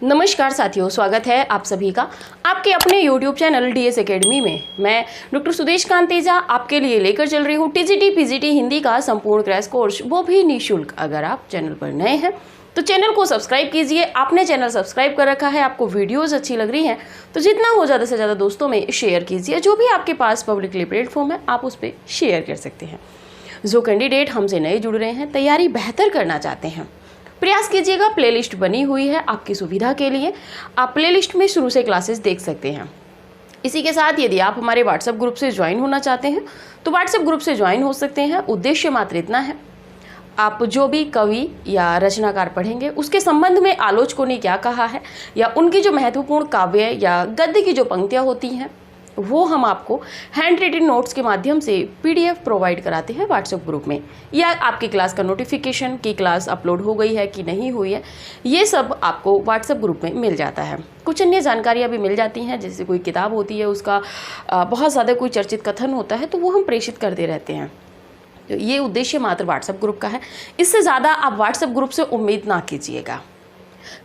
नमस्कार साथियों, स्वागत है आप सभी का आपके अपने YouTube चैनल DS एकेडमी में। मैं डॉक्टर सुदेश कांतेजा आपके लिए लेकर चल रही हूँ TGT PGT हिंदी का संपूर्ण क्रैश कोर्स, वो भी निःशुल्क। अगर आप चैनल पर नए हैं तो चैनल को सब्सक्राइब कीजिए। आपने चैनल सब्सक्राइब कर रखा है, आपको वीडियोस अच्छी लग रही हैं तो जितना हो ज़्यादा से ज़्यादा दोस्तों में शेयर कीजिए। जो भी आपके पास पब्लिकली प्लेटफॉर्म है आप उस पर शेयर कर सकते हैं। जो कैंडिडेट हमसे नए जुड़ रहे हैं, तैयारी बेहतर करना चाहते हैं, प्रयास कीजिएगा। प्लेलिस्ट बनी हुई है आपकी सुविधा के लिए, आप प्लेलिस्ट में शुरू से क्लासेस देख सकते हैं। इसी के साथ यदि आप हमारे व्हाट्सएप ग्रुप से ज्वाइन होना चाहते हैं तो व्हाट्सएप ग्रुप से ज्वाइन हो सकते हैं। उद्देश्य मात्र इतना है, आप जो भी कवि या रचनाकार पढ़ेंगे उसके संबंध में आलोचकों ने क्या कहा है, या उनकी जो महत्वपूर्ण काव्य या गद्य की जो पंक्तियाँ होती हैं वो हम आपको हैंड रिटन नोट्स के माध्यम से PDF प्रोवाइड कराते हैं व्हाट्सएप ग्रुप में। या आपकी क्लास का नोटिफिकेशन कि क्लास अपलोड हो गई है कि नहीं हुई है, ये सब आपको व्हाट्सएप ग्रुप में मिल जाता है। कुछ अन्य जानकारियाँ भी मिल जाती हैं, जैसे कोई किताब होती है उसका बहुत ज़्यादा कोई चर्चित कथन होता है तो वो हम प्रेषित करते रहते हैं। तो ये उद्देश्य मात्र व्हाट्सएप ग्रुप का है, इससे ज़्यादा आप व्हाट्सएप ग्रुप से उम्मीद ना कीजिएगा।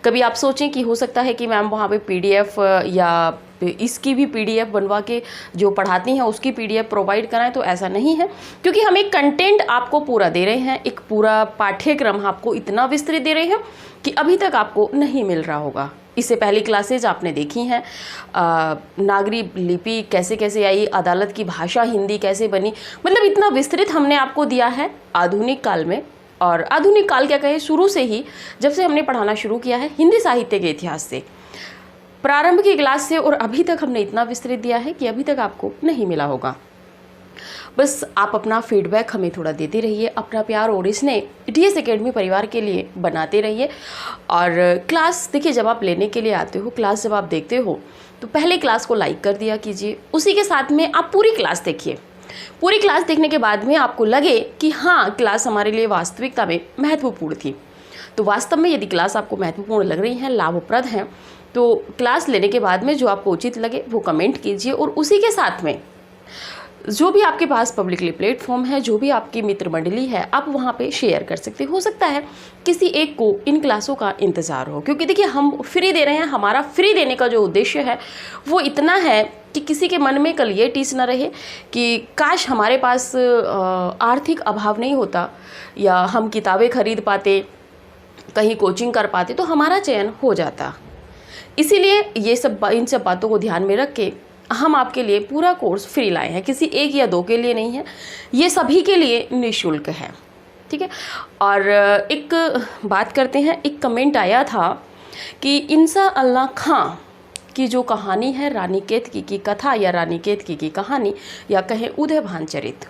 कभी आप सोचें कि हो सकता है कि मैम वहाँ पे PDF या इसकी भी PDF बनवा के जो पढ़ाती हैं उसकी PDF प्रोवाइड कराएं, तो ऐसा नहीं है, क्योंकि हम एक कंटेंट आपको पूरा दे रहे हैं, एक पूरा पाठ्यक्रम आपको इतना विस्तृत दे रहे हैं कि अभी तक आपको नहीं मिल रहा होगा। इससे पहली क्लासेज आपने देखी हैं, नागरी लिपि कैसे कैसे आई, अदालत की भाषा हिंदी कैसे बनी, मतलब इतना विस्तृत हमने आपको दिया है आधुनिक काल में। और आधुनिक काल क्या कहें, शुरू से ही जब से हमने पढ़ाना शुरू किया है हिंदी साहित्य के इतिहास से, प्रारंभ की क्लास से, और अभी तक हमने इतना विस्तृत दिया है कि अभी तक आपको नहीं मिला होगा। बस आप अपना फीडबैक हमें थोड़ा देते रहिए, अपना प्यार और स्नेह DS एकेडमी परिवार के लिए बनाते रहिए। और क्लास देखिए, जब आप लेने के लिए आते हो, क्लास जब आप देखते हो तो पहले क्लास को लाइक कर दिया कीजिए, उसी के साथ में आप पूरी क्लास देखिए। पूरी क्लास देखने के बाद में आपको लगे कि हाँ, क्लास हमारे लिए वास्तविकता में महत्वपूर्ण थी, तो वास्तव में यदि क्लास आपको महत्वपूर्ण लग रही है, लाभप्रद है, तो क्लास लेने के बाद में जो आपको उचित लगे वो कमेंट कीजिए। और उसी के साथ में जो भी आपके पास पब्लिकली प्लेटफॉर्म है, जो भी आपकी मित्र मंडली है, आप वहाँ पे शेयर कर सकते हो सकता है किसी एक को इन क्लासों का इंतज़ार हो, क्योंकि देखिए हम फ्री दे रहे हैं। हमारा फ्री देने का जो उद्देश्य है वो इतना है कि किसी के मन में कल ये टीस न रहे कि काश हमारे पास आर्थिक अभाव नहीं होता, या हम किताबें खरीद पाते, कहीं कोचिंग कर पाते तो हमारा चयन हो जाता। इसीलिए ये सब इन सब बातों को ध्यान में रख के हम आपके लिए पूरा कोर्स फ्री लाए हैं, किसी एक या दो के लिए नहीं है, ये सभी के लिए निःशुल्क है, ठीक है। और एक बात करते हैं, एक कमेंट आया था कि इंसा अल्लाह खां की जो कहानी है, रानी केतकी की कथा या रानी केतकी की कहानी, या कहें उदय भानचरित,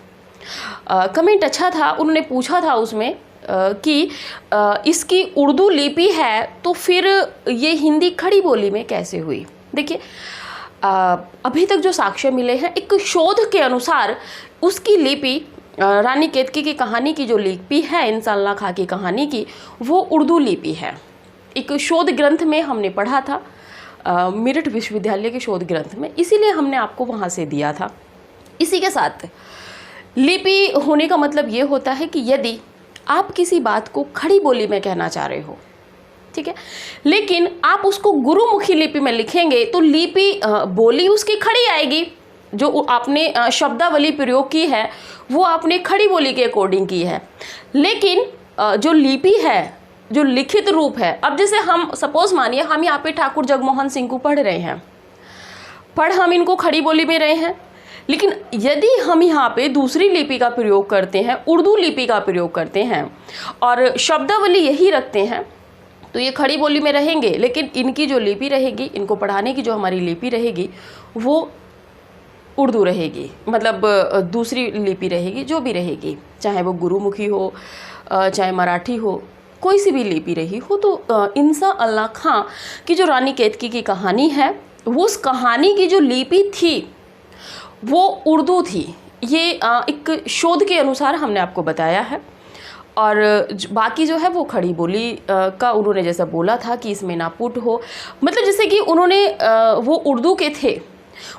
कमेंट अच्छा था। उन्होंने पूछा था उसमें कि इसकी उर्दू लिपि है तो फिर ये हिंदी खड़ी बोली में कैसे हुई। देखिए, अभी तक जो साक्ष्य मिले हैं, एक शोध के अनुसार उसकी लिपि, रानी केतकी की कहानी की जो लिपि है, इंसा अल्लाह खां की कहानी की, वो उर्दू लिपि है। एक शोध ग्रंथ में हमने पढ़ा था, मेरठ विश्वविद्यालय के शोध ग्रंथ में, इसीलिए हमने आपको वहाँ से दिया था। इसी के साथ लिपि होने का मतलब ये होता है कि यदि आप किसी बात को खड़ी बोली में कहना चाह रहे हो, ठीक है, लेकिन आप उसको गुरुमुखी लिपि में लिखेंगे तो लिपि बोली उसकी खड़ी आएगी। जो आपने शब्दावली प्रयोग की है वो आपने खड़ी बोली के अकॉर्डिंग की है, लेकिन जो लिपि है, जो लिखित रूप है, अब जैसे हम सपोज मानिए हम यहाँ पे ठाकुर जगमोहन सिंह को पढ़ रहे हैं, पढ़ हम इनको खड़ी बोली में रहे हैं, लेकिन यदि हम यहाँ पे दूसरी लिपि का प्रयोग करते हैं, उर्दू लिपि का प्रयोग करते हैं और शब्दावली यही रखते हैं, तो ये खड़ी बोली में रहेंगे, लेकिन इनकी जो लिपि रहेगी, इनको पढ़ाने की जो हमारी लिपि रहेगी वो उर्दू रहेगी, मतलब दूसरी लिपि रहेगी, जो भी रहेगी, चाहे वो गुरुमुखी हो, चाहे मराठी हो, कोई सी भी लिपि रही हो। तो इंसा अल्लाह खां की जो रानी केतकी की कहानी है, वो उस कहानी की जो लिपि थी वो उर्दू थी। ये एक शोध के अनुसार हमने आपको बताया है। और बाकी जो है वो खड़ी बोली का उन्होंने जैसा बोला था कि इसमें ना पुट हो, मतलब जैसे कि उन्होंने वो उर्दू के थे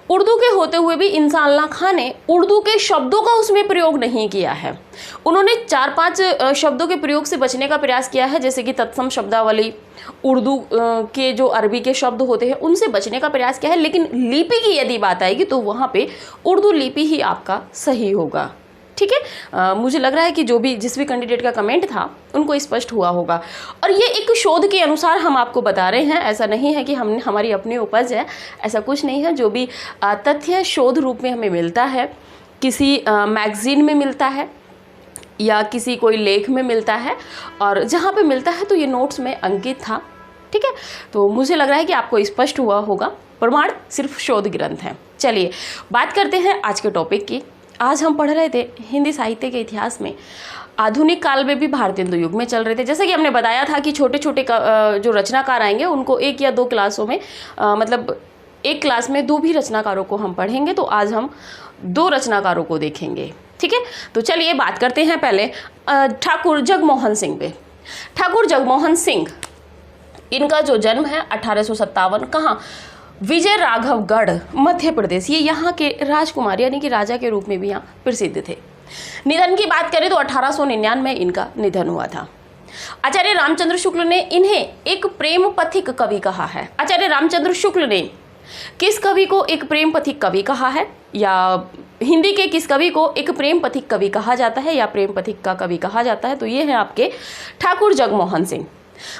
उर्दू के होते हुए भी इंसान अल्लाह खां ने उर्दू के शब्दों का उसमें प्रयोग नहीं किया है। उन्होंने 4-5 शब्दों के प्रयोग से बचने का प्रयास किया है, जैसे कि तत्सम शब्दावली, उर्दू के जो अरबी के शब्द होते हैं उनसे बचने का प्रयास किया है। लेकिन लिपि की यदि बात आएगी तो वहाँ पे उर्दू लिपि ही आपका सही होगा। ठीक है, मुझे लग रहा है कि जिस भी कैंडिडेट का कमेंट था उनको स्पष्ट हुआ होगा। और ये एक शोध के अनुसार हम आपको बता रहे हैं, ऐसा नहीं है कि हमारी अपनी उपज है, ऐसा कुछ नहीं है। जो भी तथ्य शोध रूप में हमें मिलता है, किसी मैगजीन में मिलता है या किसी कोई लेख में मिलता है, और जहाँ पे मिलता है तो ये नोट्स में अंकित था। ठीक है, तो मुझे लग रहा है कि आपको स्पष्ट हुआ होगा। प्रमाण सिर्फ शोध ग्रंथ हैं। चलिए बात करते हैं आज के टॉपिक की। आज हम पढ़ रहे थे हिंदी साहित्य के इतिहास में आधुनिक काल में भी भारतेंदु युग में चल रहे थे। जैसे कि हमने बताया था कि छोटे छोटे जो रचनाकार आएंगे उनको 1 या 2 क्लासों में मतलब एक क्लास में 2 भी रचनाकारों को हम पढ़ेंगे। तो आज हम 2 रचनाकारों को देखेंगे। ठीक है, तो चलिए बात करते हैं पहले ठाकुर जगमोहन सिंह पे। ठाकुर जगमोहन सिंह, इनका जो जन्म है 1857, कहाँ? विजय राघवगढ़, मध्य प्रदेश। ये यहाँ के राजकुमार यानी कि राजा के रूप में भी यहाँ प्रसिद्ध थे। निधन की बात करें तो 1899 में इनका निधन हुआ था। आचार्य रामचंद्र शुक्ल ने इन्हें एक प्रेम पथिक कवि कहा है। आचार्य रामचंद्र शुक्ल ने किस कवि को एक प्रेम पथिक कवि कहा है, या हिंदी के किस कवि को एक प्रेम पथिक कवि कहा जाता है या प्रेम पथिक का कवि कहा जाता है? तो ये है आपके ठाकुर जगमोहन सिंह।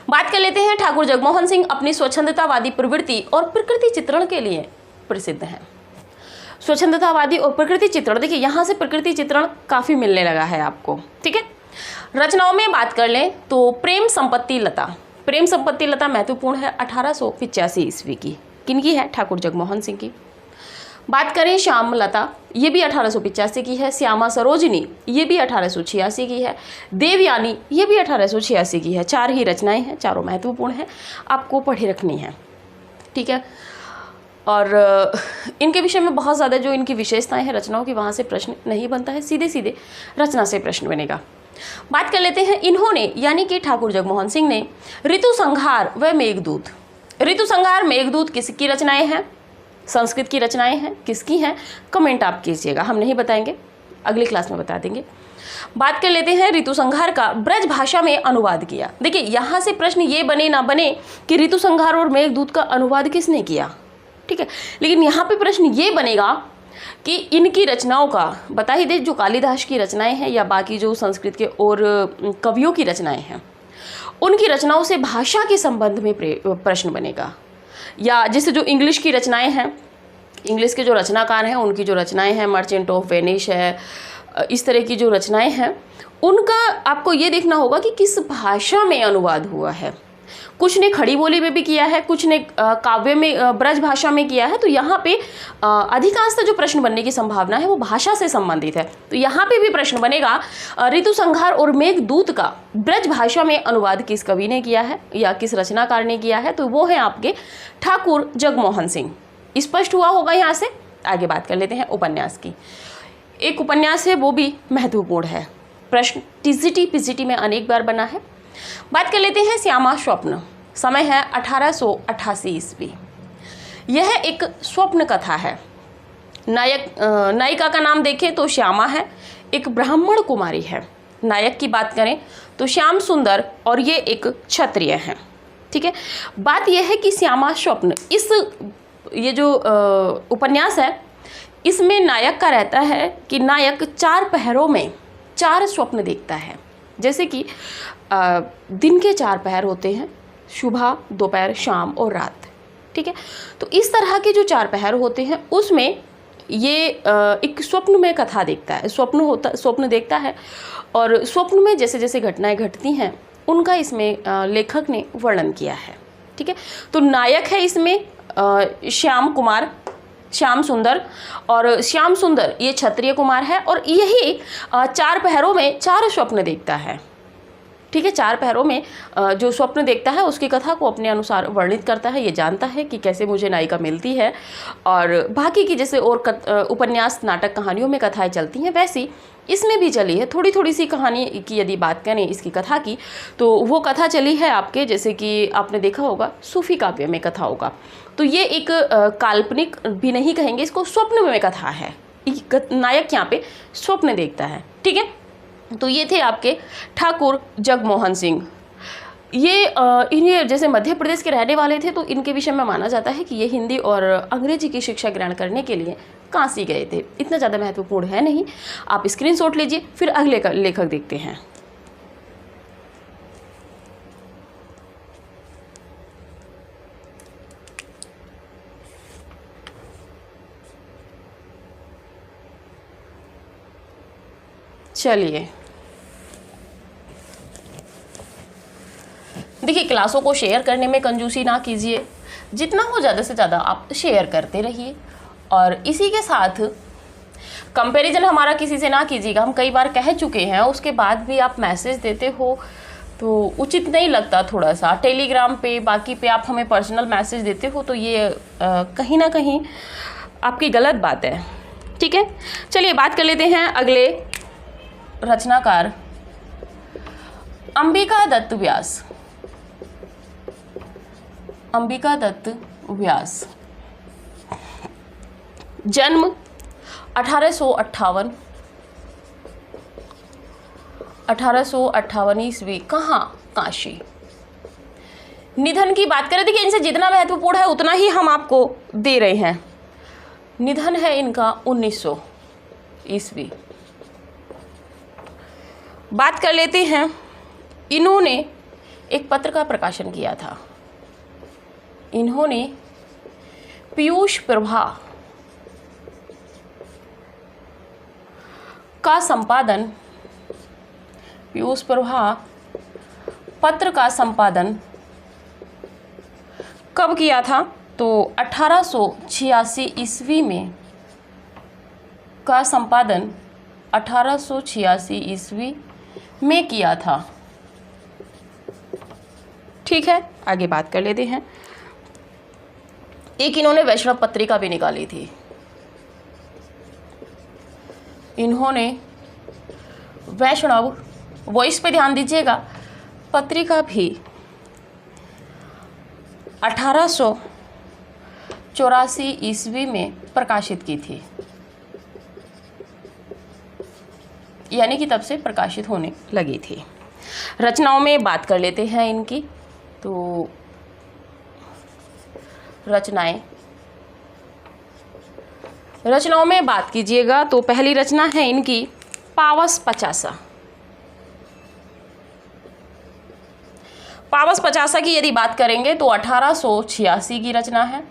बात कर लेते हैं। ठाकुर जगमोहन सिंह अपनी स्वच्छंदतावादी प्रवृत्ति और प्रकृति चित्रण के लिए प्रसिद्ध हैं। स्वच्छंदतावादी और प्रकृति चित्रण, देखिए यहाँ से प्रकृति चित्रण काफ़ी मिलने लगा है आपको। ठीक है, रचनाओं में बात कर लें तो प्रेम संपत्ति लता, प्रेम संपत्ति लता महत्वपूर्ण है, 1885 ईस्वी की। किनकी है? ठाकुर जगमोहन सिंह की। बात करें श्यामलता, ये भी 1885 की है। श्यामा सरोजिनी, ये भी 1886 की है। देवयानी, ये भी 1886 की है। 4 ही रचनाएं हैं, चारों महत्वपूर्ण हैं, आपको पढ़े रखनी है। ठीक है, और इनके विषय में बहुत ज़्यादा जो इनकी विशेषताएं हैं रचनाओं की, वहाँ से प्रश्न नहीं बनता है, सीधे सीधे रचना से प्रश्न बनेगा। बात कर लेते हैं इन्होंने यानी कि ठाकुर जगमोहन सिंह ने ऋतु संहार व मेघदूत, ऋतु संहार मेघदूत किसकी रचनाएं हैं? संस्कृत की रचनाएं हैं। किसकी हैं? कमेंट आप कीजिएगा, हम नहीं बताएंगे, अगली क्लास में बता देंगे। बात कर लेते हैं ऋतु संहार का ब्रज भाषा में अनुवाद किया। देखिए यहाँ से प्रश्न ये बने ना बने कि ऋतु संहार और मेघदूत का अनुवाद किसने किया। ठीक है, लेकिन यहाँ पे प्रश्न ये बनेगा कि इनकी रचनाओं का बता ही दे, जो कालिदास की रचनाएं हैं या बाकी जो संस्कृत के और कवियों की रचनाएं हैं, उनकी रचनाओं से भाषा के संबंध में प्रश्न बनेगा। या जैसे जो इंग्लिश की रचनाएं हैं, इंग्लिश के जो रचनाकार हैं उनकी जो रचनाएं हैं, मर्चेंट ऑफ वेनिस है, इस तरह की जो रचनाएं हैं, उनका आपको ये देखना होगा कि किस भाषा में अनुवाद हुआ है। कुछ ने खड़ी बोली में भी किया है, कुछ ने काव्य में ब्रज भाषा में किया है। तो यहाँ पे अधिकांशतः जो प्रश्न बनने की संभावना है वो भाषा से संबंधित है। तो यहाँ पे भी प्रश्न बनेगा ऋतु संहार और मेघदूत का ब्रज भाषा में अनुवाद किस कवि ने किया है या किस रचनाकार ने किया है? तो वो है आपके ठाकुर जगमोहन सिंह। स्पष्ट हुआ होगा। यहाँ से आगे बात कर लेते हैं उपन्यास की। एक उपन्यास है, वो भी महत्वपूर्ण है, प्रश्न टीजीटी पीजीटी में अनेक बार बना है। बात कर लेते हैं श्यामा स्वप्न। समय है 1888 ईस्वी। यह एक स्वप्न कथा है। नायिका का नाम देखें तो श्यामा है, एक ब्राह्मण कुमारी है। नायक की बात करें तो श्याम सुंदर और ये एक क्षत्रिय हैं। ठीक है, बात यह है कि श्यामा स्वप्न, ये जो उपन्यास है इसमें नायक का रहता है कि नायक 4 पहरों में 4 स्वप्न देखता है। जैसे कि दिन के 4 पहर होते हैं, सुबह, दोपहर, शाम और रात। ठीक है, तो इस तरह के जो 4 पहर होते हैं उसमें ये एक स्वप्न में कथा देखता है, स्वप्न देखता है, और स्वप्न में जैसे जैसे घटनाएं घटती हैं उनका इसमें लेखक ने वर्णन किया है। ठीक है, तो नायक है इसमें श्याम सुंदर, और श्याम सुंदर ये क्षत्रिय कुमार है, और यही 4 पहरों में 4 स्वप्न देखता है। ठीक है, 4 पहरों में जो स्वप्न देखता है उसकी कथा को अपने अनुसार वर्णित करता है। ये जानता है कि कैसे मुझे नायिका मिलती है, और बाकी की जैसे और उपन्यास, नाटक, कहानियों में कथाएं चलती हैं, वैसी इसमें भी चली है। थोड़ी थोड़ी सी कहानी की यदि बात करें इसकी कथा की, तो वो कथा चली है आपके, जैसे कि आपने देखा होगा सूफी काव्य में कथा होगा। तो ये एक काल्पनिक भी नहीं कहेंगे इसको, स्वप्न में कथा है। नायक यहाँ पे स्वप्न देखता है। ठीक है, तो ये थे आपके ठाकुर जगमोहन सिंह। ये इन्हें जैसे मध्य प्रदेश के रहने वाले थे, तो इनके विषय में माना जाता है कि ये हिंदी और अंग्रेजी की शिक्षा ग्रहण करने के लिए काशी गए थे। इतना ज़्यादा महत्वपूर्ण है नहीं, आप स्क्रीनशॉट लीजिए। फिर अगले लेखक देखते हैं। चलिए, देखिए, क्लासों को शेयर करने में कंजूसी ना कीजिए, जितना हो ज़्यादा से ज़्यादा आप शेयर करते रहिए। और इसी के साथ कंपैरिजन हमारा किसी से ना कीजिएगा। हम कई बार कह चुके हैं, उसके बाद भी आप मैसेज देते हो तो उचित नहीं लगता। थोड़ा सा टेलीग्राम पे, बाकी पे आप हमें पर्सनल मैसेज देते हो, तो ये कहीं ना कहीं आपकी गलत बात है। ठीक है, चलिए बात कर लेते हैं अगले रचनाकार, अंबिका दत्त व्यास। अंबिका दत्त व्यास, जन्म 1858 ईस्वी, कहाँ? काशी। निधन की बात करें, देखिए इनसे जितना महत्वपूर्ण है उतना ही हम आपको दे रहे हैं। निधन है इनका 1900 ईस्वी। बात कर लेते हैं, इन्होंने एक पत्र का प्रकाशन किया था। इन्होंने पीयूष प्रभा का संपादन, पीयूष प्रभा पत्र का संपादन कब किया था? तो 1886 ईस्वी में का संपादन 1886 ईस्वी में किया था। ठीक है, आगे बात कर लेते हैं। एक इन्होंने वैष्णव पत्रिका भी निकाली थी। इन्होंने वैष्णव, वॉइस पे ध्यान दीजिएगा, पत्रिका भी 1884 ईस्वी में प्रकाशित की थी, यानी कि तब से प्रकाशित होने लगी थी। रचनाओं में बात कर लेते हैं इनकी। तो रचनाओं में बात कीजिएगा तो पहली रचना है इनकी पावस पचासा। पावस पचासा की यदि बात करेंगे तो 1886 की रचना है।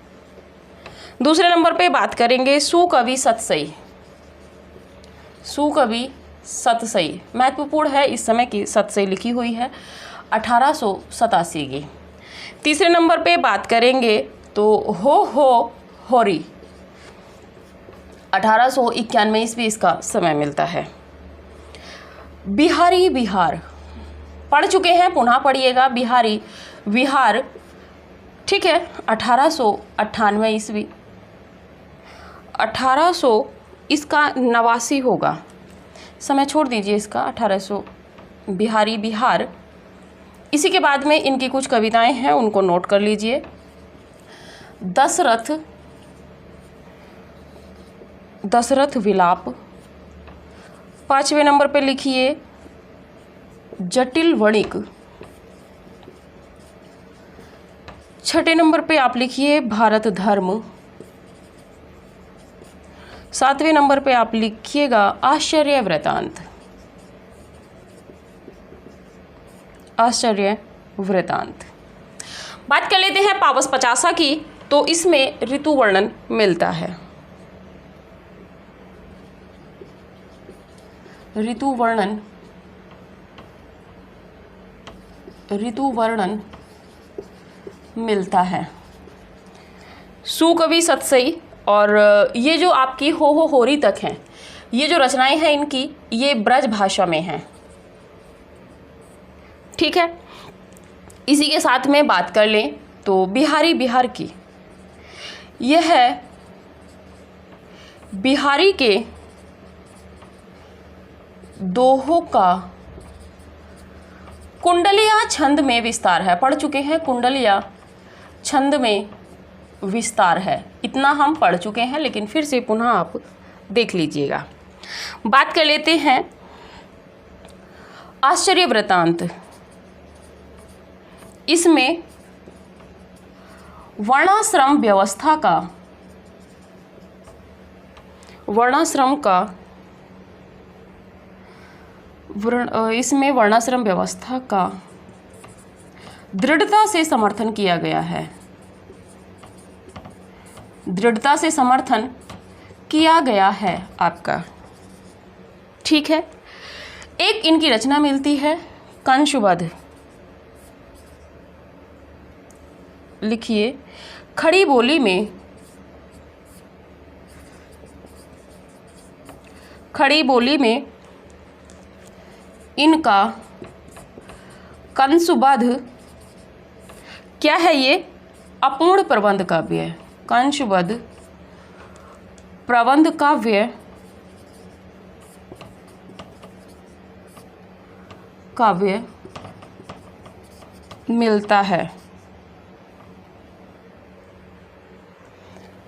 दूसरे नंबर पे बात करेंगे सुकवि सतसई। सुकवि सतसई महत्वपूर्ण है, इस समय की सतसई लिखी हुई है 1887 की। तीसरे नंबर पे बात करेंगे तो होरी 1891 ईस्वी इसका समय मिलता है। बिहारी विहार पढ़ चुके हैं, पुनः पढ़िएगा। बिहारी विहार, ठीक है, 1898 ईस्वी। 1800 इसका 89 होगा, समय छोड़ दीजिए इसका। 1800 बिहारी विहार। इसी के बाद में इनकी कुछ कविताएं हैं, उनको नोट कर लीजिए। दशरथ विलाप। 5वें नंबर पे लिखिए जटिल वणिक। 6ठे नंबर पे आप लिखिए भारत धर्म। 7वें नंबर पे आप लिखिएगा आश्चर्य वृतांत। आश्चर्य वृतांत। बात कर लेते हैं पावस पचासा की, तो इसमें ऋतु वर्णन मिलता है। ऋतु वर्णन मिलता है। सुकवि सतसई और ये जो आपकी होरी तक हैं, ये जो रचनाएं हैं इनकी, ये ब्रज भाषा में हैं। ठीक है। इसी के साथ में बात कर लें तो बिहारी बिहार की, यह है बिहारी के दोहों का कुंडलिया छंद में विस्तार है। पढ़ चुके हैं, कुंडलिया छंद में विस्तार है, इतना हम पढ़ चुके हैं, लेकिन फिर से पुनः आप देख लीजिएगा। बात कर लेते हैं आश्चर्य वृत्तांत। इसमें वर्णाश्रम व्यवस्था का इसमें वर्णाश्रम व्यवस्था का दृढ़ता से समर्थन किया गया है। दृढ़ता से समर्थन किया गया है आपका, ठीक है। एक इनकी रचना मिलती है कंशुबद्ध। लिखिए, खड़ी बोली में इनका कंशुबद्ध क्या है? ये अपूर्ण प्रबंध काव्य है। कंशुबद्ध प्रबंध काव्य मिलता है।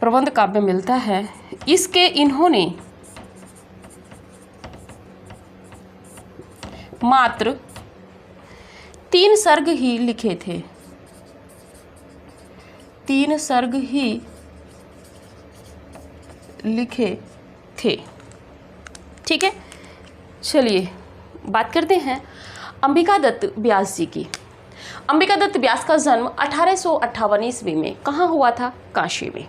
प्रबंध काव्य मिलता है। इसके इन्होंने मात्र 3 सर्ग ही लिखे थे। 3 सर्ग ही लिखे थे, ठीक है। चलिए बात करते हैं अंबिका दत्त व्यास जी की। अंबिका दत्त व्यास का जन्म 1858 ईस्वी में कहाँ हुआ था? काशी में।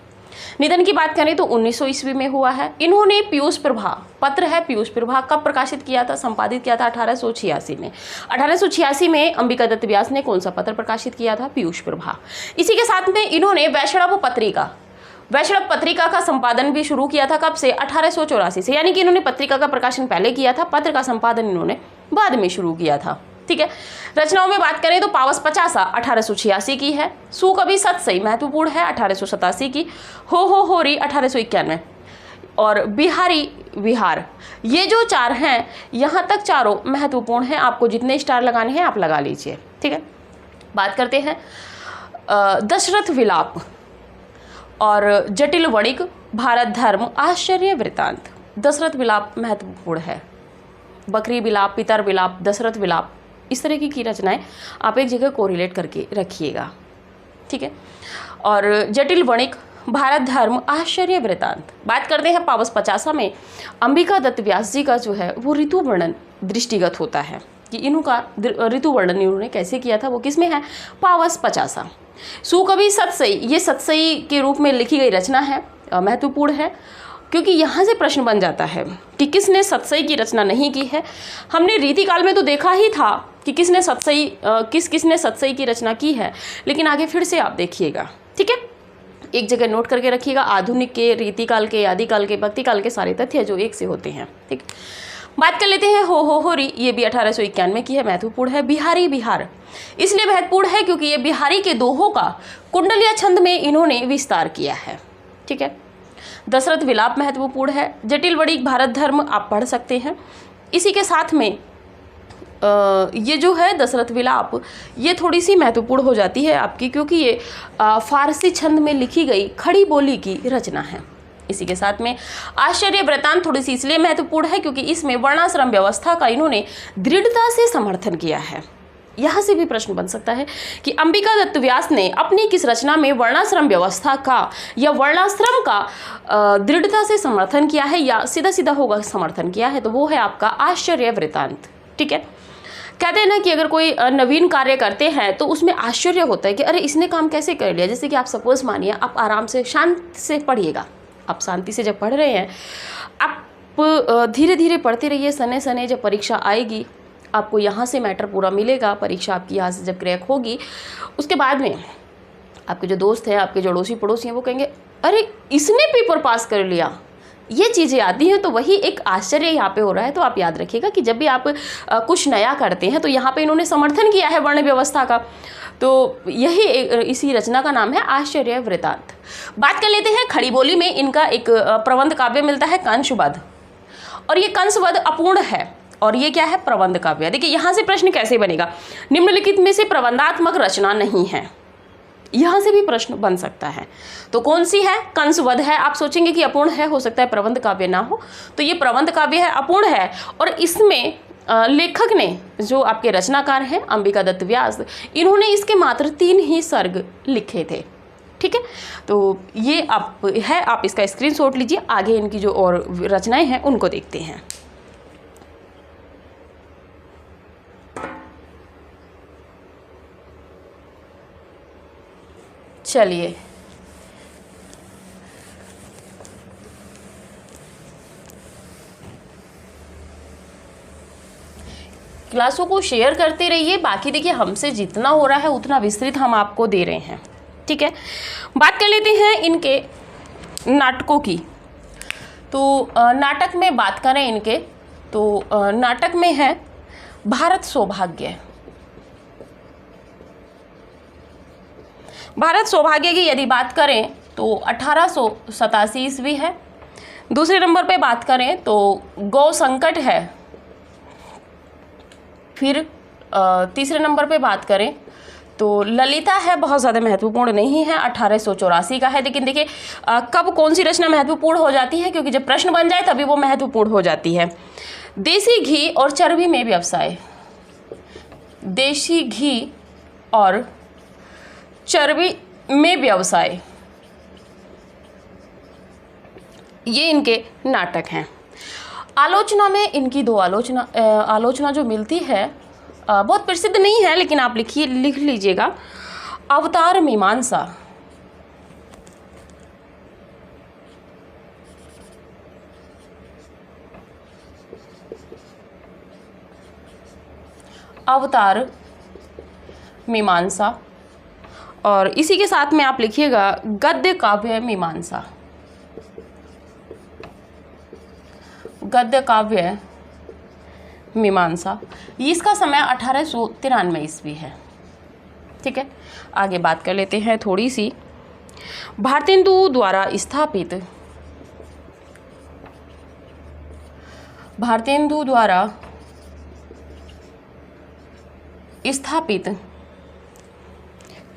निधन की बात करें तो 1900 ईस्वी में हुआ है। इन्होंने पीयूष प्रभा, पत्र है पीयूष प्रभा, कब प्रकाशित किया था, संपादित किया था? 1886 में। 1886 में अंबिका दत्त व्यास ने कौन सा पत्र प्रकाशित किया था? पीयूष प्रभा। इसी के साथ में इन्होंने वैष्णव पत्रिका का संपादन भी शुरू किया था। कब से? 1884 से। यानी कि इन्होंने पत्रिका का प्रकाशन पहले किया था, पत्र का संपादन इन्होंने बाद में शुरू किया था, ठीक है। रचनाओं में बात करें तो पावस पचासा 1886 की है। सुकवि सतसई महत्वपूर्ण है 1887 की। होरी 1891 और बिहारी विहार, ये जो 4 हैं, यहाँ तक चारों महत्वपूर्ण हैं। आपको जितने स्टार लगाने हैं आप लगा लीजिए, ठीक है। बात करते हैं दशरथ विलाप और जटिल वणिक, भारत धर्म, आश्चर्य वृत्तांत। दशरथ विलाप महत्वपूर्ण है। बकरी विलाप, पितर विलाप, दशरथ विलाप, इस तरह की रचनाएं आप एक जगह कोरिलेट करके रखिएगा, ठीक है। और जटिल वणिक, भारत धर्म, आश्चर्य वृत्तांत। बात करते हैं पावस पचासा में अंबिका दत्त व्यास जी का जो है वो ऋतु वर्णन दृष्टिगत होता है कि इनका ऋतु वर्णन इन्होंने कैसे किया था, वो किसमें है? पावस पचासा। सुकवि सतसई, ये सतसई के रूप में लिखी गई रचना है, महत्वपूर्ण है, क्योंकि यहाँ से प्रश्न बन जाता है कि किसने सतसई की रचना नहीं की है। हमने रीतिकाल में तो देखा ही था कि किसने सतसई की रचना की है, लेकिन आगे फिर से आप देखिएगा, ठीक है। एक जगह नोट करके रखिएगा, आधुनिक के, रीतिकाल के, आदिकाल के, भक्तिकाल के सारे तथ्य जो एक से होते हैं, ठीक। बात कर लेते हैं होरी, ये भी 1891 की है, महत्वपूर्ण है। बिहारी बिहार इसलिए महत्वपूर्ण है क्योंकि ये बिहारी के दोहों का कुंडलिया छंद में इन्होंने विस्तार किया है, ठीक है। दशरथ विलाप महत्वपूर्ण है। जटिल वणिक, भारत धर्म आप पढ़ सकते हैं। इसी के साथ में ये जो है दशरथ विलाप, ये थोड़ी सी महत्वपूर्ण हो जाती है आपकी, क्योंकि ये फारसी छंद में लिखी गई खड़ी बोली की रचना है। इसी के साथ में आश्चर्य वृत्तांत थोड़ी सी इसलिए महत्वपूर्ण है क्योंकि इसमें वर्णाश्रम व्यवस्था का इन्होंने दृढ़ता से समर्थन किया है। यहाँ से भी प्रश्न बन सकता है कि अंबिका दत्त व्यास ने अपनी किस रचना में वर्णाश्रम व्यवस्था का या वर्णाश्रम का दृढ़ता से समर्थन किया है, या सीधा सीधा होगा समर्थन किया है, तो वो है आपका आश्चर्य वृत्तांत, ठीक है। कहते हैं ना कि अगर कोई नवीन कार्य करते हैं तो उसमें आश्चर्य होता है कि अरे इसने काम कैसे कर लिया। जैसे कि आप सपोज मानिए, आप आराम से शांति से पढ़िएगा, आप शांति से जब पढ़ रहे हैं, आप धीरे धीरे पढ़ते रहिए, सने सने जब परीक्षा आएगी आपको यहाँ से मैटर पूरा मिलेगा। परीक्षा आपकी यहाँ से जब क्रैक होगी, उसके बाद में आपके जो दोस्त हैं, आपके जो अड़ोसी पड़ोसी हैं, वो कहेंगे अरे इसने पेपर पास कर लिया, ये चीज़ें आती हैं तो वही एक आश्चर्य यहाँ पे हो रहा है। तो आप याद रखिएगा कि जब भी आप कुछ नया करते हैं तो यहाँ पे इन्होंने समर्थन किया है वर्ण व्यवस्था का। तो यही इसी रचना का नाम है आश्चर्य वृत्तांत। बात कर लेते हैं खड़ी बोली में इनका एक प्रबंध काव्य मिलता है कंसवध, और ये कंसवध अपूर्ण है और ये क्या है, प्रबंध काव्य। देखिए यहाँ से प्रश्न कैसे बनेगा, निम्नलिखित में से प्रबंधात्मक रचना नहीं है, यहाँ से भी प्रश्न बन सकता है। तो कौन सी है, कंसवध है। आप सोचेंगे कि अपूर्ण है, हो सकता है प्रबंध काव्य ना हो, तो ये प्रबंध काव्य है, अपूर्ण है। और इसमें लेखक ने, जो आपके रचनाकार हैं अंबिका दत्त व्यास, इन्होंने इसके मात्र 3 ही सर्ग लिखे थे। ठीक है, तो ये आप इसका स्क्रीनशॉट लीजिए। आगे इनकी जो और रचनाएं हैं उनको देखते हैं। चलिए, क्लासों को शेयर करते रहिए। बाकी देखिए हमसे जितना हो रहा है उतना विस्तृत हम आपको दे रहे हैं। ठीक है, बात कर लेते हैं इनके नाटकों की। तो नाटक में बात करें इनके, तो नाटक में है भारत सौभाग्य। भारत सौभाग्य की यदि बात करें तो 1887 ईस्वी है। दूसरे नंबर पे बात करें तो गौ संकट है। फिर तीसरे नंबर पे बात करें तो ललिता है, बहुत ज़्यादा महत्वपूर्ण नहीं है, 1884 का है। लेकिन देखिए कब कौन सी रचना महत्वपूर्ण हो जाती है, क्योंकि जब प्रश्न बन जाए तभी वो महत्वपूर्ण हो जाती है। देसी घी और चर्बी में व्यवसाय, देसी घी और चर्बी में व्यवसाय, ये इनके नाटक हैं। आलोचना में इनकी 2 आलोचना जो मिलती है, बहुत प्रसिद्ध नहीं है लेकिन आप लिख लीजिएगा। अवतार मीमांसा, अवतार मीमांसा, और इसी के साथ में आप लिखिएगा गद्य काव्य मीमांसा, गद्य काव्य मीमांसा। इसका समय 1893 ईस्वी है। ठीक है, आगे बात कर लेते हैं थोड़ी सी। भारतेंदु द्वारा स्थापित, भारतेंदु द्वारा स्थापित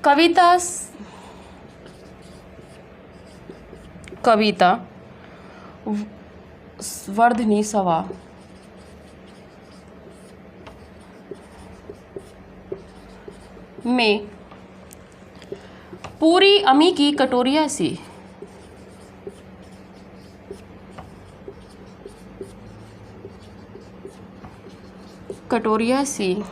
कविता वर्धनी सभा में पूरी अमी की कटोरिया सी, कटोरिया सी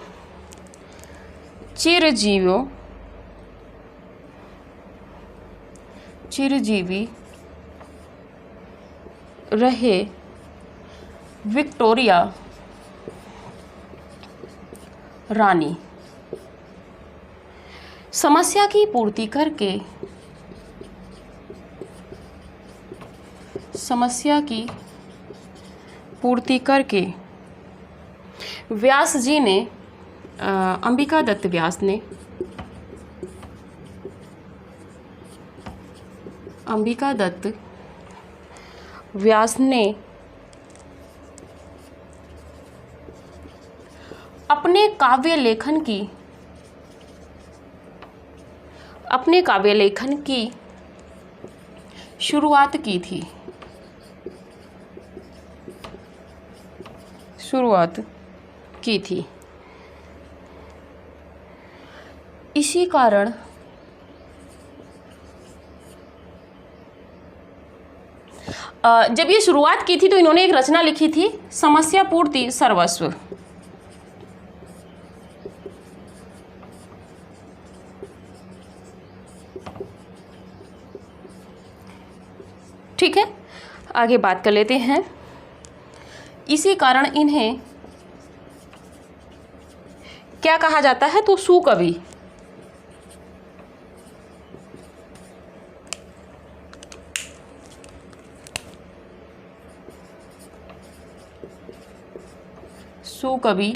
चिरजीवी रहे विक्टोरिया रानी, समस्या की पूर्ति करके, समस्या की पूर्ति करके व्यास जी ने, अंबिका दत्त व्यास ने, अंबिका दत्त व्यास ने अपने काव्य लेखन की शुरुआत की थी, इसी कारण जब ये शुरुआत की थी तो इन्होंने एक रचना लिखी थी, समस्या पूर्ति सर्वस्व। ठीक है, आगे बात कर लेते हैं। इसी कारण इन्हें क्या कहा जाता है, तो सुकवि। सुकवि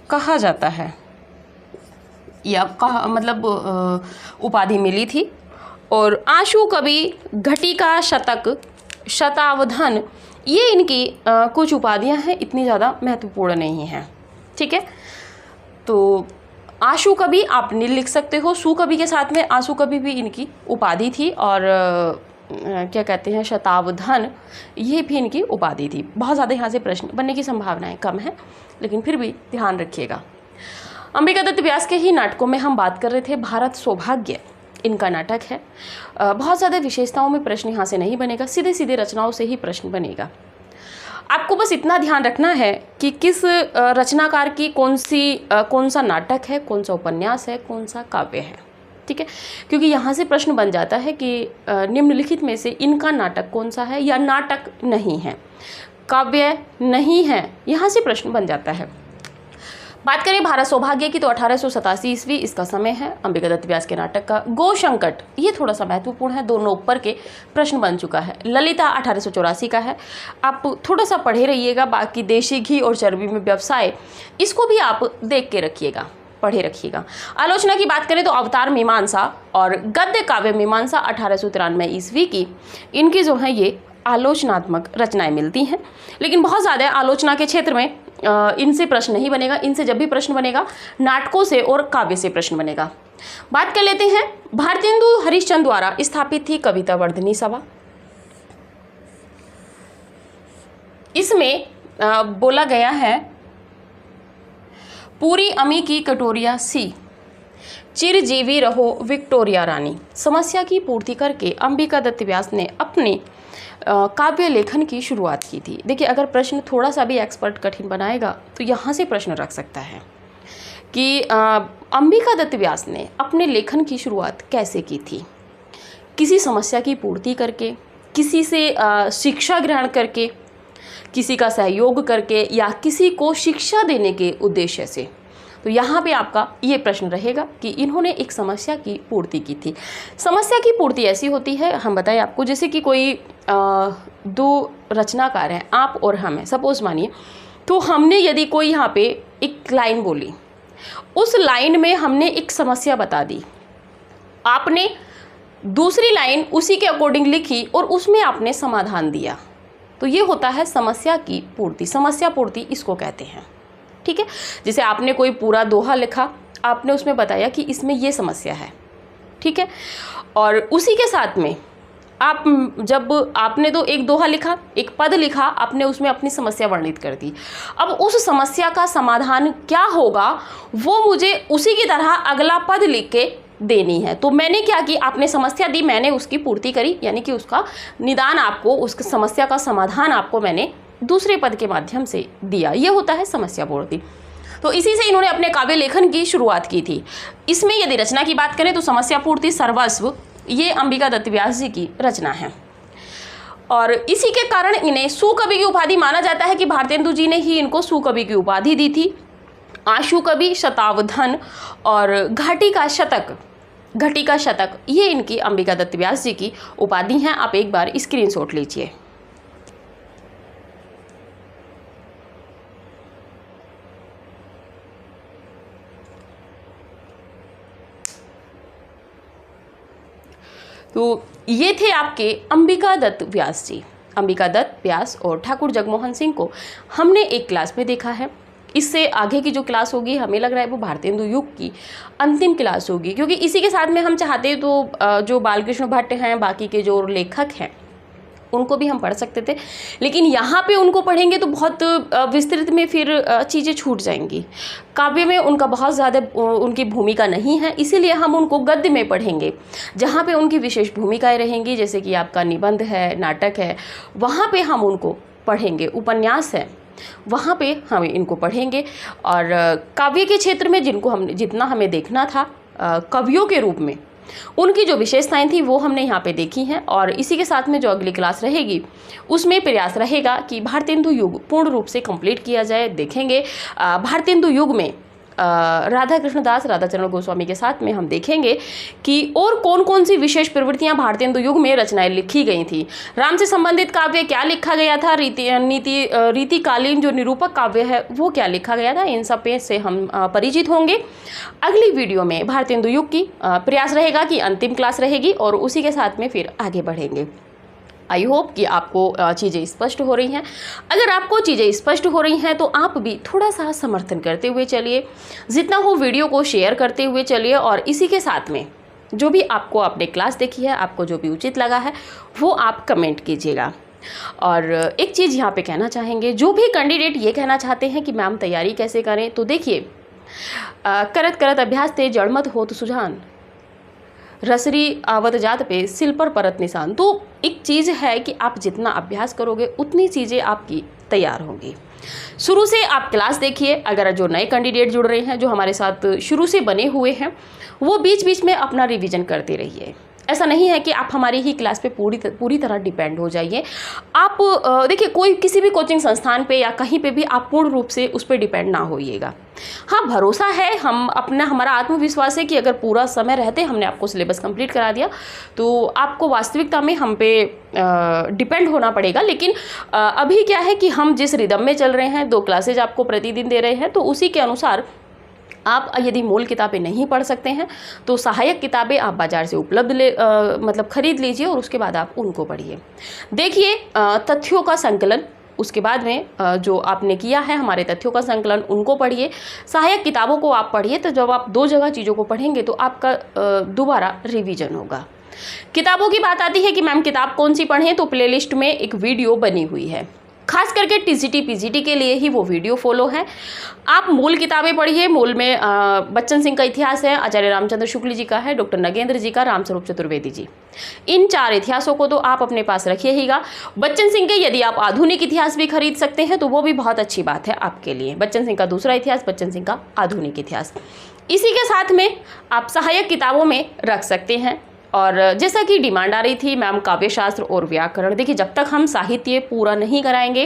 कहा जाता है या कहा मतलब उपाधि मिली थी। और आशु कवि, घटिका शतक, शतावधान, ये इनकी कुछ उपाधियां हैं, इतनी ज़्यादा महत्वपूर्ण नहीं हैं। ठीक है, तो आशु कवि आप नील लिख सकते हो, सुकवि के साथ में आशु कवि भी इनकी उपाधि थी। और क्या कहते हैं, शतावधान, ये भी इनकी उपाधि थी। बहुत ज़्यादा यहाँ से प्रश्न बनने की संभावनाएं कम है, लेकिन फिर भी ध्यान रखिएगा। अंबिका दत्त व्यास के ही नाटकों में हम बात कर रहे थे। भारत सौभाग्य इनका नाटक है। बहुत ज़्यादा विशेषताओं में प्रश्न यहाँ से नहीं बनेगा, सीधे सीधे रचनाओं से ही प्रश्न बनेगा। आपको बस इतना ध्यान रखना है कि किस रचनाकार की कौन सा नाटक है, कौन सा उपन्यास है, कौन सा काव्य है। ठीक है, क्योंकि यहाँ से प्रश्न बन जाता है कि निम्नलिखित में से इनका नाटक कौन सा है, या नाटक नहीं है, काव्य नहीं है, यहाँ से प्रश्न बन जाता है। बात करें भारत सौभाग्य की तो 1887 ईस्वी इसका समय है। अंबिका दत्त व्यास के नाटक का गो संकट, ये थोड़ा सा महत्वपूर्ण है, दोनों ऊपर के प्रश्न बन चुका है। ललिता 1884 का है। आप थोड़ा सा पढ़े रहिएगा। बाकी देशी घी और चर्बी में व्यवसाय, इसको भी आप देख के रखिएगा, पढ़े रखिएगा। आलोचना की बात करें तो अवतार मीमांसा और गद्य काव्य मीमांसा 1893 ईस्वी की, इनकी जो है ये आलोचनात्मक रचनाएं मिलती हैं। लेकिन बहुत ज़्यादा आलोचना के क्षेत्र में इनसे प्रश्न नहीं बनेगा। इनसे जब भी प्रश्न बनेगा नाटकों से और काव्य से प्रश्न बनेगा। बात कर लेते हैं, भारतेंदु हरिश्चंद्र द्वारा स्थापित थी कविता वर्धनी सभा। इसमें बोला गया है, पूरी अमी की कटोरिया सी, चिरजीवी रहो विक्टोरिया रानी। समस्या की पूर्ति करके अंबिका दत्त व्यास ने अपने काव्य लेखन की शुरुआत की थी। देखिए, अगर प्रश्न थोड़ा सा भी एक्सपर्ट कठिन बनाएगा तो यहाँ से प्रश्न रख सकता है कि अंबिका दत्त व्यास ने अपने लेखन की शुरुआत कैसे की थी। किसी समस्या की पूर्ति करके, किसी से शिक्षा ग्रहण करके, किसी का सहयोग करके, या किसी को शिक्षा देने के उद्देश्य से। तो यहाँ पे आपका ये प्रश्न रहेगा कि इन्होंने एक समस्या की पूर्ति की थी। समस्या की पूर्ति ऐसी होती है, हम बताएं आपको, जैसे कि कोई दो रचनाकार हैं, आप और हम हैं, सपोज मानिए। तो हमने यदि कोई यहाँ पे एक लाइन बोली, उस लाइन में हमने एक समस्या बता दी, आपने दूसरी लाइन उसी के अकॉर्डिंग लिखी और उसमें आपने समाधान दिया, तो ये होता है समस्या की पूर्ति। समस्या पूर्ति इसको कहते हैं। ठीक है, जैसे आपने कोई पूरा दोहा लिखा, आपने उसमें बताया कि इसमें ये समस्या है। ठीक है, और उसी के साथ में आप जब आपने तो एक दोहा लिखा, एक पद लिखा, आपने उसमें अपनी समस्या वर्णित कर दी। अब उस समस्या का समाधान क्या होगा वो मुझे उसी की तरह अगला पद लिख के देनी है। तो मैंने क्या की, आपने समस्या दी, मैंने उसकी पूर्ति करी, यानी कि उसका निदान आपको, उस समस्या का समाधान आपको मैंने दूसरे पद के माध्यम से दिया। ये होता है समस्या पूर्ति। तो इसी से इन्होंने अपने काव्य लेखन की शुरुआत की थी। इसमें यदि रचना की बात करें तो समस्या पूर्ति सर्वस्व, ये अंबिका दत्त व्यास जी की रचना है। और इसी के कारण इन्हें सुकवि की उपाधि माना जाता है कि भारतेंदु जी ने ही इनको सुकवि की उपाधि दी थी। आशु कवि, शतावधान और घटिका शतक, ये इनकी अंबिका दत्त व्यास जी की उपाधि हैं। आप एक बार स्क्रीनशॉट लीजिए। तो ये थे आपके अंबिका दत्त व्यास जी। अंबिका दत्त व्यास और ठाकुर जगमोहन सिंह को हमने एक क्लास में देखा है। इससे आगे की जो क्लास होगी हमें लग रहा है वो भारतेंदु युग की अंतिम क्लास होगी, क्योंकि इसी के साथ में हम चाहते तो जो बालकृष्ण भट्ट हैं, बाकी के जो लेखक हैं, उनको भी हम पढ़ सकते थे, लेकिन यहाँ पे उनको पढ़ेंगे तो बहुत विस्तृत में फिर चीज़ें छूट जाएंगी। काव्य में उनका बहुत ज़्यादा उनकी भूमिका नहीं है, इसीलिए हम उनको गद्य में पढ़ेंगे, जहाँ पे उनकी विशेष भूमिकाएं रहेंगी, जैसे कि आपका निबंध है, नाटक है, वहाँ पे हम उनको पढ़ेंगे। उपन्यास है, वहाँ पे हम इनको पढ़ेंगे। और काव्य के क्षेत्र में जितना हमें देखना था कवियों के रूप में, उनकी जो विशेषताएं थी वो हमने यहाँ पे देखी हैं। और इसी के साथ में जो अगली क्लास रहेगी उसमें प्रयास रहेगा कि भारतेंदु युग पूर्ण रूप से कंप्लीट किया जाए। देखेंगे भारतेंदु युग में राधा कृष्णदास राधाचरण गोस्वामी के साथ में हम देखेंगे कि और कौन कौन सी विशेष प्रवृत्तियां भारतेंदु युग में रचनाएं लिखी गई थी। राम से संबंधित काव्य क्या लिखा गया था, रीतिकालीन जो निरूपक काव्य है वो क्या लिखा गया था, इन सब पे से हम परिचित होंगे। अगली वीडियो में भारतेंदु युग की प्रयास रहेगा कि अंतिम क्लास रहेगी और उसी के साथ में फिर आगे बढ़ेंगे। आई होप कि आपको चीज़ें स्पष्ट हो रही हैं। अगर आपको चीज़ें स्पष्ट हो रही हैं तो आप भी थोड़ा सा समर्थन करते हुए चलिए, जितना हो वीडियो को शेयर करते हुए चलिए और इसी के साथ में जो भी आपको आपने क्लास देखी है, आपको जो भी उचित लगा है वो आप कमेंट कीजिएगा। और एक चीज़ यहाँ पे कहना चाहेंगे, जो भी कैंडिडेट ये कहना चाहते हैं कि मैम तैयारी कैसे करें, तो देखिए करत करत अभ्यास ते जड़मत हो तो सुजान, रसरी आवत जात पे सिल पर परत निशान। तो एक चीज़ है कि आप जितना अभ्यास करोगे उतनी चीज़ें आपकी तैयार होंगी। शुरू से आप क्लास देखिए। अगर जो नए कैंडिडेट जुड़ रहे हैं, जो हमारे साथ शुरू से बने हुए हैं, वो बीच बीच में अपना रिवीजन करते रहिए। ऐसा नहीं है कि आप हमारी ही क्लास पे पूरी तरह डिपेंड हो जाइए। आप देखिए कोई किसी भी कोचिंग संस्थान पे या कहीं पे भी आप पूर्ण रूप से उस पर डिपेंड ना होइएगा। हाँ, भरोसा है, हमारा आत्मविश्वास है कि अगर पूरा समय रहते हमने आपको सिलेबस कंप्लीट करा दिया तो आपको वास्तविकता में हम पे डिपेंड होना पड़ेगा। लेकिन अभी क्या है कि हम जिस रिदम में चल रहे हैं, 2 क्लासेज आपको प्रतिदिन दे रहे हैं, तो उसी के अनुसार आप यदि मूल किताबें नहीं पढ़ सकते हैं तो सहायक किताबें आप बाज़ार से उपलब्ध मतलब खरीद लीजिए और उसके बाद आप उनको पढ़िए। देखिए तथ्यों का संकलन, उसके बाद में जो आपने किया है हमारे तथ्यों का संकलन, उनको पढ़िए। सहायक किताबों को आप पढ़िए, तो जब आप 2 जगह चीज़ों को पढ़ेंगे तो आपका दोबारा रिवीजन होगा। किताबों की बात आती है कि मैम किताब कौन सी पढ़ें, तो प्लेलिस्ट में एक वीडियो बनी हुई है, खास करके टीजीटी पीजीटी के लिए ही वो वीडियो फॉलो है। आप मूल किताबें पढ़िए। मूल में बच्चन सिंह का इतिहास है, आचार्य रामचंद्र शुक्ल जी का है, डॉक्टर नगेंद्र जी का, रामस्वरूप चतुर्वेदी जी, इन 4 इतिहासों को तो आप अपने पास रखिएगा। बच्चन सिंह के यदि आप आधुनिक इतिहास भी खरीद सकते हैं तो वो भी बहुत अच्छी बात है आपके लिए। बच्चन सिंह का दूसरा इतिहास, बच्चन सिंह का आधुनिक इतिहास, इसी के साथ में आप सहायक किताबों में रख सकते हैं। और जैसा कि डिमांड आ रही थी मैम काव्य शास्त्र और व्याकरण, देखिए जब तक हम साहित्य पूरा नहीं कराएंगे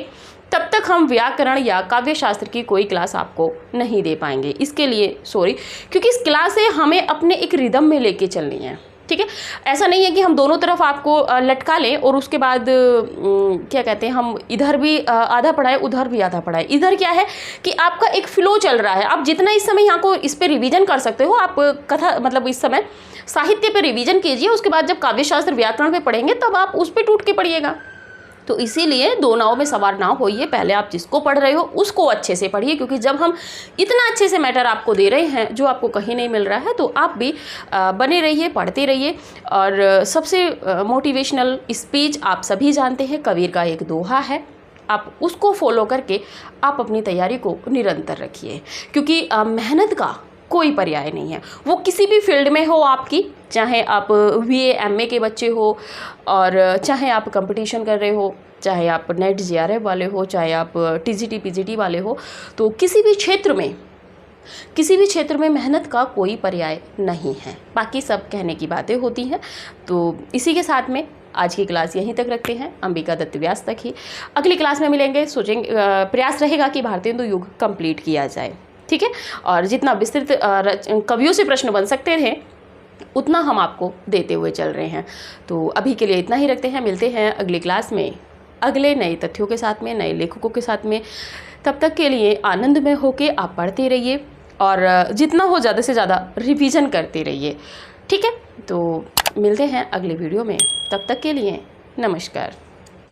तब तक हम व्याकरण या काव्य शास्त्र की कोई क्लास आपको नहीं दे पाएंगे। इसके लिए सॉरी, क्योंकि इस क्लास से हमें अपने एक रिदम में लेके चलनी है, ठीक है। ऐसा नहीं है कि हम दोनों तरफ आपको लटका लें और उसके बाद क्या कहते हैं, हम इधर भी आधा पढ़ाए उधर भी आधा पढ़ाए। इधर क्या है कि आपका एक फ्लो चल रहा है। आप जितना इस समय यहाँ को इस पे रिवीजन कर सकते हो, आप कथा मतलब इस समय साहित्य पे रिवीजन कीजिए, उसके बाद जब काव्य शास्त्र व्याकरण पे पढ़ेंगे तब आप उस पे टूट के पढ़िएगा। तो इसीलिए 2 नाव में सवार ना होइए, पहले आप जिसको पढ़ रहे हो उसको अच्छे से पढ़िए, क्योंकि जब हम इतना अच्छे से मैटर आपको दे रहे हैं जो आपको कहीं नहीं मिल रहा है, तो आप भी बने रहिए, पढ़ते रहिए। और सबसे मोटिवेशनल स्पीच आप सभी जानते हैं, कबीर का एक दोहा है, आप उसको फॉलो करके आप अपनी तैयारी को निरंतर रखिए, क्योंकि मेहनत का कोई पर्याय नहीं है। वो किसी भी फील्ड में हो आपकी, चाहे आप बीए एमए के बच्चे हो और चाहे आप कंपटीशन कर रहे हो, चाहे आप नेट जेआरएफ वाले हो, चाहे आप टीजीटी पीजीटी वाले हो, तो किसी भी क्षेत्र में मेहनत का कोई पर्याय नहीं है। बाकी सब कहने की बातें होती हैं। तो इसी के साथ में आज की क्लास यहीं तक रखते हैं, अंबिका दत्त व्यास तक ही। अगली क्लास में मिलेंगे, सोचेंगे, प्रयास रहेगा कि भारतेंदु युग कंप्लीट किया जाए, ठीक है। और जितना विस्तृत कवियों से प्रश्न बन सकते थे उतना हम आपको देते हुए चल रहे हैं। तो अभी के लिए इतना ही रखते हैं, मिलते हैं अगली क्लास में अगले नए तथ्यों के साथ में, नए लेखकों के साथ में। तब तक के लिए आनंद में होके आप पढ़ते रहिए और जितना हो ज़्यादा से ज़्यादा रिवीजन करते रहिए, ठीक है। तो मिलते हैं अगले वीडियो में, तब तक के लिए नमस्कार।